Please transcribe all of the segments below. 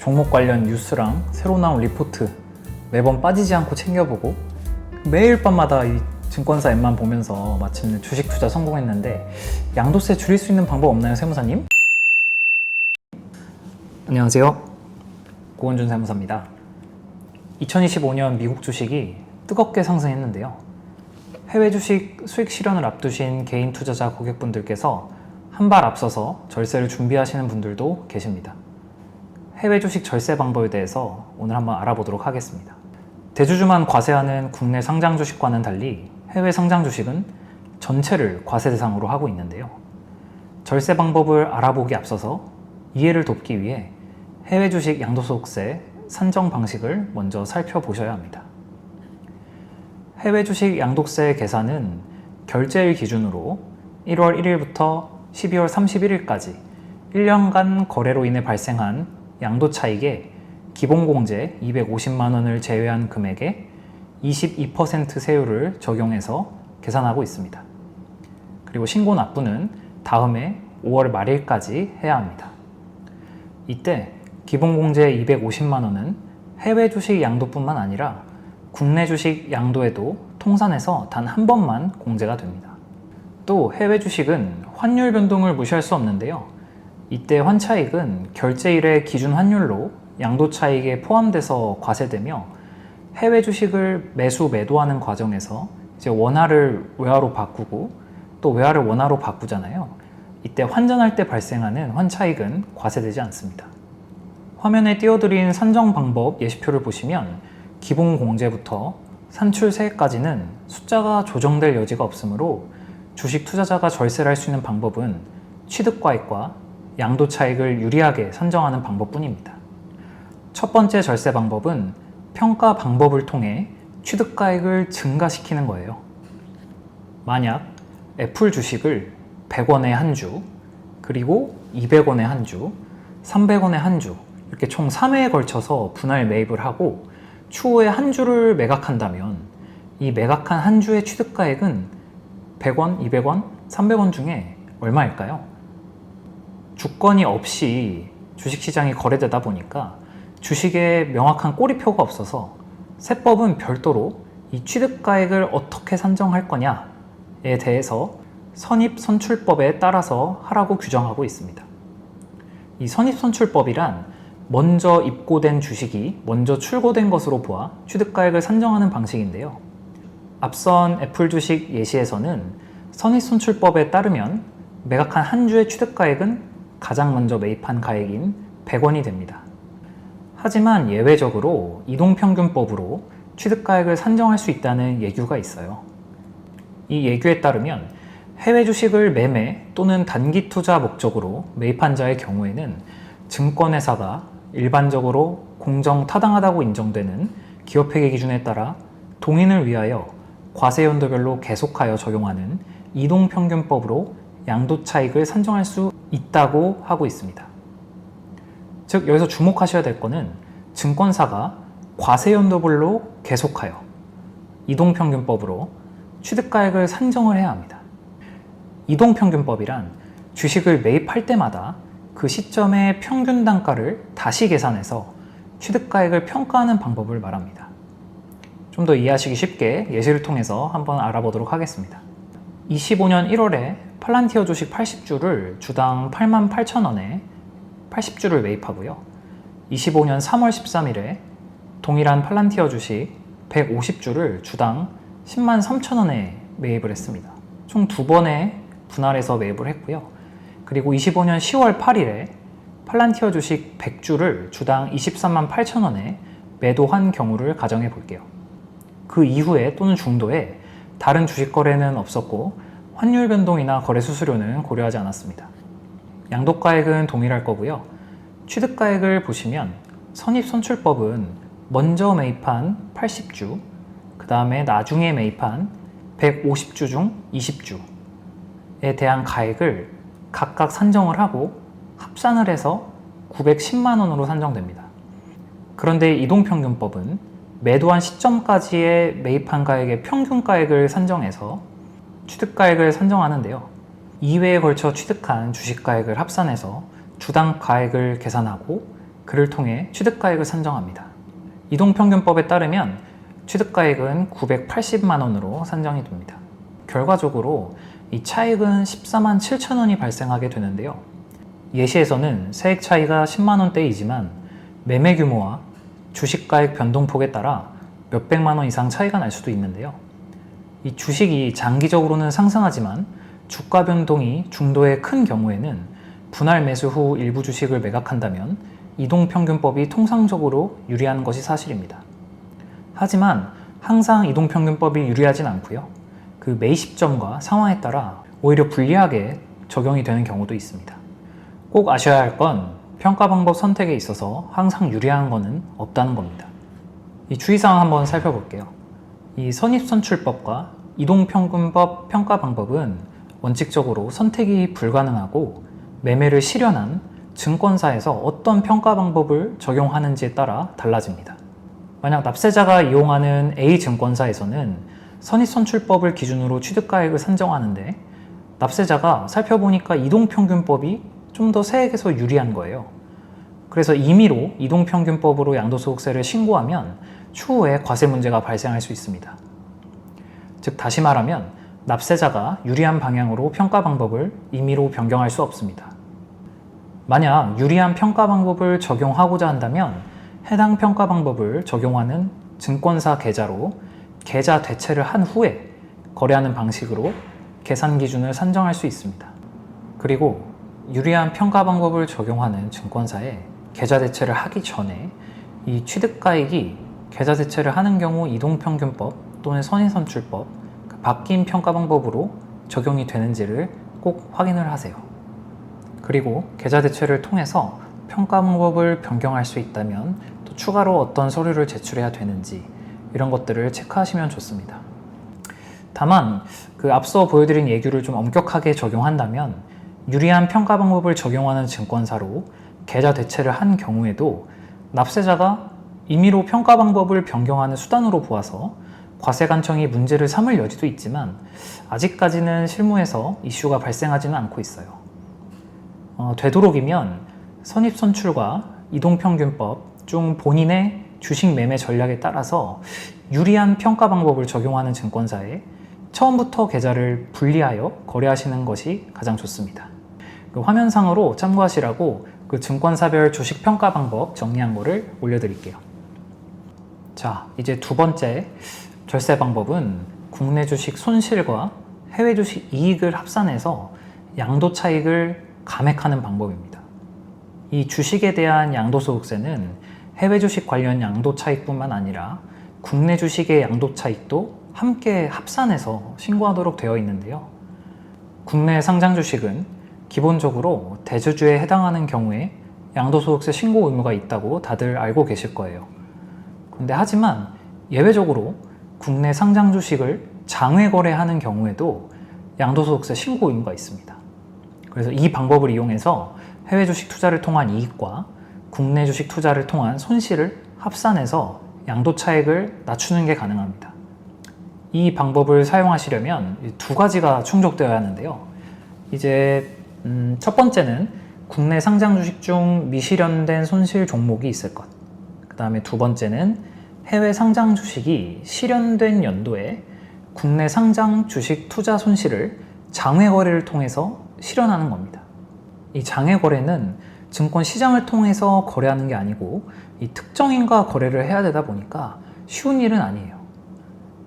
종목 관련 뉴스랑 새로 나온 리포트 매번 빠지지 않고 챙겨보고 매일 밤마다 이 증권사 앱만 보면서 마침내 주식 투자 성공했는데 양도세 줄일 수 있는 방법 없나요, 세무사님? 안녕하세요. 고원준 세무사입니다. 2025년 미국 주식이 뜨겁게 상승했는데요. 해외 주식 수익 실현을 앞두신 개인 투자자 고객분들께서 한 발 앞서서 절세를 준비하시는 분들도 계십니다. 해외 주식 절세 방법에 대해서 오늘 한번 알아보도록 하겠습니다. 대주주만 과세하는 국내 상장 주식과는 달리 해외 상장 주식은 전체를 과세 대상으로 하고 있는데요. 절세 방법을 알아보기 앞서서 이해를 돕기 위해 해외 주식 양도소득세 산정 방식을 먼저 살펴보셔야 합니다. 해외 주식 양도세 계산은 결제일 기준으로 1월 1일부터 12월 31일까지 1년간 거래로 인해 발생한 양도 차익의 기본공제 250만 원을 제외한 금액에 22% 세율을 적용해서 계산하고 있습니다. 그리고 신고 납부는 다음해 5월 말일까지 해야 합니다. 이때 기본공제 250만 원은 해외 주식 양도뿐만 아니라 국내 주식 양도에도 통산해서 단 한 번만 공제가 됩니다. 또 해외 주식은 환율 변동을 무시할 수 없는데요. 이때 환차익은 결제일의 기준 환율로 양도 차익에 포함돼서 과세되며 해외 주식을 매도하는 과정에서 이제 원화를 외화로 바꾸고 또 외화를 원화로 바꾸잖아요. 이때 환전할 때 발생하는 환차익은 과세되지 않습니다. 화면에 띄워드린 산정 방법 예시표를 보시면 기본 공제부터 산출세까지는 숫자가 조정될 여지가 없으므로 주식 투자자가 절세를 할 수 있는 방법은 취득가액과 양도 차익을 유리하게 산정하는 방법뿐입니다. 첫 번째 절세 방법은 평가 방법을 통해 취득가액을 증가시키는 거예요. 만약 애플 주식을 100원에 한 주, 그리고 200원에 한 주, 300원에 한 주, 이렇게 총 3회에 걸쳐서 분할 매입을 하고 추후에 한 주를 매각한다면 이 매각한 한 주의 취득가액은 100원, 200원, 300원 중에 얼마일까요? 주권이 없이 주식시장이 거래되다 보니까 주식에 명확한 꼬리표가 없어서 세법은 별도로 이 취득가액을 어떻게 산정할 거냐에 대해서 선입선출법에 따라서 하라고 규정하고 있습니다. 이 선입선출법이란 먼저 입고된 주식이 먼저 출고된 것으로 보아 취득가액을 산정하는 방식인데요. 앞선 애플 주식 예시에서는 선입선출법에 따르면 매각한 한 주의 취득가액은 가장 먼저 매입한 가액인 100원이 됩니다. 하지만 예외적으로 이동평균법으로 취득가액을 산정할 수 있다는 예규가 있어요. 이 예규에 따르면 해외 주식을 매매 또는 단기 투자 목적으로 매입한 자의 경우에는 증권회사가 일반적으로 공정타당하다고 인정되는 기업회계 기준에 따라 동인을 위하여 과세연도별로 계속하여 적용하는 이동평균법으로 양도차익을 산정할 수 있다고 하고 있습니다. 즉 여기서 주목하셔야 될 것은 증권사가 과세연도별로 계속하여 이동평균법으로 취득가액을 산정을 해야 합니다. 이동평균법이란 주식을 매입할 때마다 그 시점의 평균 단가를 다시 계산해서 취득가액을 평가하는 방법을 말합니다. 좀 더 이해하시기 쉽게 예시를 통해서 한번 알아보도록 하겠습니다. 25년 1월에 팔란티어 주식 80주를 주당 88,000원에 80주를 매입하고요. 25년 3월 13일에 동일한 팔란티어 주식 150주를 주당 103,000원에 매입을 했습니다. 총 2번의 분할해서 매입을 했고요. 그리고 25년 10월 8일에 팔란티어 주식 100주를 주당 238,000원에 매도한 경우를 가정해 볼게요. 그 이후에 또는 중도에 다른 주식 거래는 없었고 환율 변동이나 거래 수수료는 고려하지 않았습니다. 양도가액은 동일할 거고요. 취득가액을 보시면 선입선출법은 먼저 매입한 80주, 그 다음에 나중에 매입한 150주 중 20주에 대한 가액을 각각 산정을 하고 합산을 해서 910만 원으로 산정됩니다. 그런데 이동평균법은 매도한 시점까지의 매입한 가액의 평균가액을 산정해서 취득가액을 산정하는데요. 2회에 걸쳐 취득한 주식가액을 합산해서 주당 가액을 계산하고 그를 통해 취득가액을 산정합니다. 이동평균법에 따르면 취득가액은 980만 원으로 산정이 됩니다. 결과적으로 이 차익은 14만 7천 원이 발생하게 되는데요. 예시에서는 세액 차이가 10만 원대이지만 매매 규모와 주식가액 변동폭에 따라 몇백만 원 이상 차이가 날 수도 있는데요. 이 주식이 장기적으로는 상승하지만 주가 변동이 중도에 큰 경우에는 분할 매수 후 일부 주식을 매각한다면 이동평균법이 통상적으로 유리한 것이 사실입니다. 하지만 항상 이동평균법이 유리하진 않고요. 그 매입 시점과 상황에 따라 오히려 불리하게 적용이 되는 경우도 있습니다. 꼭 아셔야 할 건 평가 방법 선택에 있어서 항상 유리한 것은 없다는 겁니다. 이 주의사항 한번 살펴볼게요. 이 선입선출법과 이동평균법 평가 방법은 원칙적으로 선택이 불가능하고 매매를 실현한 증권사에서 어떤 평가 방법을 적용하는지에 따라 달라집니다. 만약 납세자가 이용하는 A 증권사에서는 선입선출법을 기준으로 취득가액을 산정하는데 납세자가 살펴보니까 이동평균법이 좀 더 세액에서 유리한 거예요. 그래서 임의로 이동평균법으로 양도소득세를 신고하면 추후에 과세 문제가 발생할 수 있습니다. 즉 다시 말하면 납세자가 유리한 방향으로 평가 방법을 임의로 변경할 수 없습니다. 만약 유리한 평가 방법을 적용하고자 한다면 해당 평가 방법을 적용하는 증권사 계좌로 계좌 대체를 한 후에 거래하는 방식으로 계산 기준을 산정할 수 있습니다. 그리고 유리한 평가 방법을 적용하는 증권사에 계좌 대체를 하기 전에 이 취득가액이 계좌 대체를 하는 경우 이동평균법 또는 선입선출법, 바뀐 평가 방법으로 적용이 되는지를 꼭 확인을 하세요. 그리고 계좌 대체를 통해서 평가 방법을 변경할 수 있다면 또 추가로 어떤 서류를 제출해야 되는지 이런 것들을 체크하시면 좋습니다. 다만 앞서 보여드린 예규를 좀 엄격하게 적용한다면 유리한 평가 방법을 적용하는 증권사로 계좌 대체를 한 경우에도 납세자가 임의로 평가 방법을 변경하는 수단으로 보아서 과세관청이 문제를 삼을 여지도 있지만 아직까지는 실무에서 이슈가 발생하지는 않고 있어요. 되도록이면 선입선출과 이동평균법 중 본인의 주식 매매 전략에 따라서 유리한 평가 방법을 적용하는 증권사에 처음부터 계좌를 분리하여 거래하시는 것이 가장 좋습니다. 화면상으로 참고하시라고 증권사별 주식평가 방법 정리한 거를 올려드릴게요. 자, 이제 두 번째 절세 방법은 국내 주식 손실과 해외 주식 이익을 합산해서 양도 차익을 감액하는 방법입니다. 이 주식에 대한 양도소득세는 해외 주식 관련 양도 차익뿐만 아니라 국내 주식의 양도 차익도 함께 합산해서 신고하도록 되어 있는데요. 국내 상장 주식은 기본적으로 대주주에 해당하는 경우에 양도소득세 신고 의무가 있다고 다들 알고 계실 거예요. 근데 하지만 예외적으로 국내 상장 주식을 장외 거래하는 경우에도 양도소득세 신고 의무가 있습니다. 그래서 이 방법을 이용해서 해외 주식 투자를 통한 이익과 국내 주식 투자를 통한 손실을 합산해서 양도 차익을 낮추는 게 가능합니다. 이 방법을 사용하시려면 두 가지가 충족되어야 하는데요. 이제 첫 번째는 국내 상장 주식 중 미실현된 손실 종목이 있을 것. 그 다음에 두 번째는 해외 상장 주식이 실현된 연도에 국내 상장 주식 투자 손실을 장외 거래를 통해서 실현하는 겁니다. 이 장외 거래는 증권 시장을 통해서 거래하는 게 아니고 이 특정인과 거래를 해야 되다 보니까 쉬운 일은 아니에요.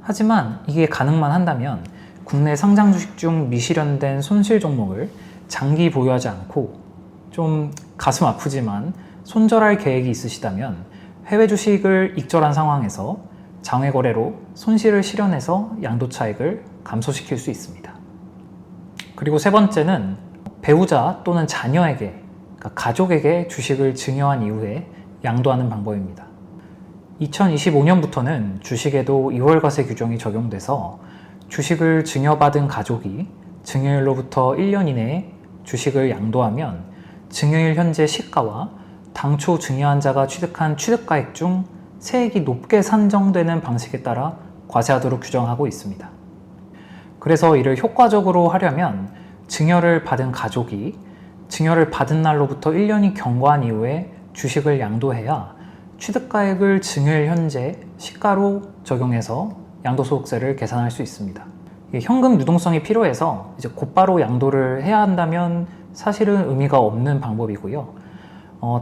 하지만 이게 가능만 한다면 국내 상장 주식 중 미실현된 손실 종목을 장기 보유하지 않고 좀 가슴 아프지만 손절할 계획이 있으시다면 해외 주식을 익절한 상황에서 장외 거래로 손실을 실현해서 양도 차익을 감소시킬 수 있습니다. 그리고 세 번째는 배우자 또는 자녀에게, 그러니까 가족에게 주식을 증여한 이후에 양도하는 방법입니다. 2025년부터는 주식에도 2월과세 규정이 적용돼서 주식을 증여받은 가족이 증여일로부터 1년 이내에 주식을 양도하면 증여일 현재 시가와 당초 증여한 자가 취득한 취득가액 중 세액이 높게 산정되는 방식에 따라 과세하도록 규정하고 있습니다. 그래서 이를 효과적으로 하려면 증여를 받은 가족이 증여를 받은 날로부터 1년이 경과한 이후에 주식을 양도해야 취득가액을 증여일 현재 시가로 적용해서 양도소득세를 계산할 수 있습니다. 현금 유동성이 필요해서 이제 곧바로 양도를 해야 한다면 사실은 의미가 없는 방법이고요.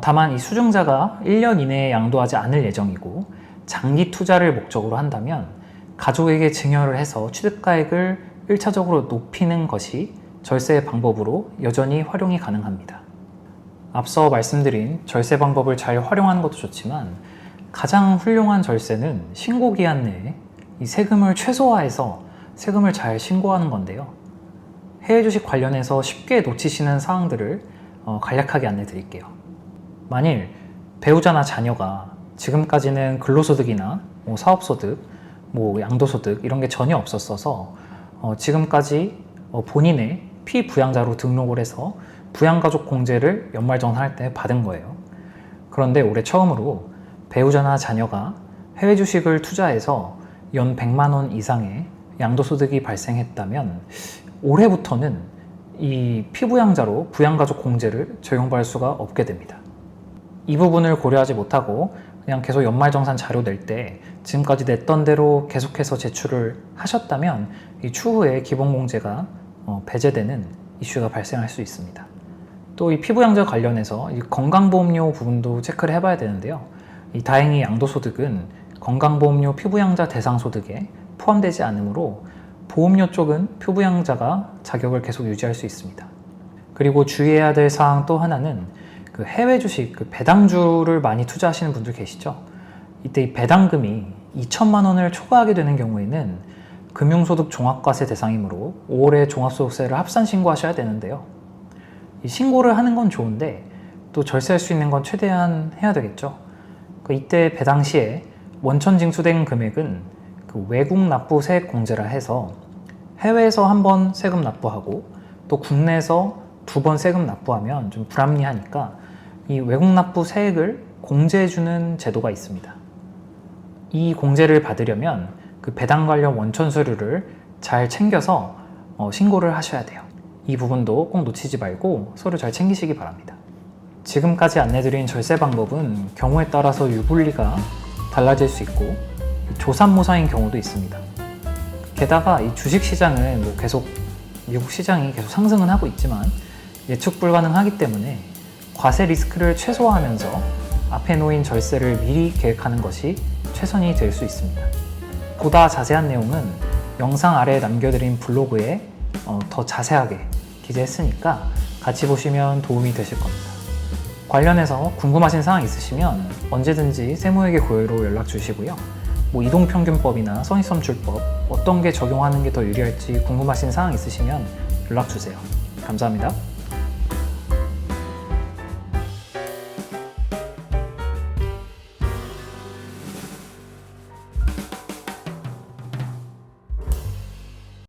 다만 이 수증자가 1년 이내에 양도하지 않을 예정이고 장기 투자를 목적으로 한다면 가족에게 증여를 해서 취득가액을 1차적으로 높이는 것이 절세 방법으로 여전히 활용이 가능합니다. 앞서 말씀드린 절세 방법을 잘 활용하는 것도 좋지만 가장 훌륭한 절세는 신고기한 내에 이 세금을 최소화해서 세금을 잘 신고하는 건데요. 해외 주식 관련해서 쉽게 놓치시는 사항들을 간략하게 안내 드릴게요. 만일 배우자나 자녀가 지금까지는 근로소득이나 사업소득, 양도소득 이런 게 전혀 없었어서 지금까지 본인의 피부양자로 등록을 해서 부양가족 공제를 연말정산할 때 받은 거예요. 그런데 올해 처음으로 배우자나 자녀가 해외 주식을 투자해서 연 100만 원 이상의 양도소득이 발생했다면 올해부터는 이 피부양자로 부양가족 공제를 적용받을 수가 없게 됩니다. 이 부분을 고려하지 못하고 그냥 계속 연말정산 자료 낼 때 지금까지 냈던 대로 계속해서 제출을 하셨다면 이 추후에 기본공제가 배제되는 이슈가 발생할 수 있습니다. 또 이 피부양자 관련해서 이 건강보험료 부분도 체크를 해봐야 되는데요. 다행히 양도소득은 건강보험료 피부양자 대상소득에 포함되지 않으므로 보험료 쪽은 피부양자가 자격을 계속 유지할 수 있습니다. 그리고 주의해야 될 사항 또 하나는 그 해외 주식 배당주를 많이 투자하시는 분들 계시죠? 이때 이 배당금이 2천만 원을 초과하게 되는 경우에는 금융소득 종합과세 대상이므로 5월에 종합소득세를 합산 신고하셔야 되는데요. 이 신고를 하는 건 좋은데 또 절세할 수 있는 건 최대한 해야 되겠죠. 이때 배당 시에 원천 징수된 금액은 그 외국 납부 세액 공제라 해서 해외에서 한 번 세금 납부하고 또 국내에서 2번 세금 납부하면 좀 불합리하니까 이 외국 납부 세액을 공제해주는 제도가 있습니다. 이 공제를 받으려면 그 배당 관련 원천 서류를 잘 챙겨서 신고를 하셔야 돼요. 이 부분도 꼭 놓치지 말고 서류 잘 챙기시기 바랍니다. 지금까지 안내드린 절세 방법은 경우에 따라서 유불리가 달라질 수 있고 조삼모사인 경우도 있습니다. 게다가 이 주식시장은 계속 미국 시장이 계속 상승은 하고 있지만 예측 불가능하기 때문에 과세 리스크를 최소화하면서 앞에 놓인 절세를 미리 계획하는 것이 최선이 될 수 있습니다. 보다 자세한 내용은 영상 아래에 남겨드린 블로그에 더 자세하게 기재했으니까 같이 보시면 도움이 되실 겁니다. 관련해서 궁금하신 사항 있으시면 언제든지 세무회계 고유로 연락 주시고요. 이동평균법이나 선입선출법 어떤 게 적용하는 게 더 유리할지 궁금하신 사항 있으시면 연락 주세요. 감사합니다.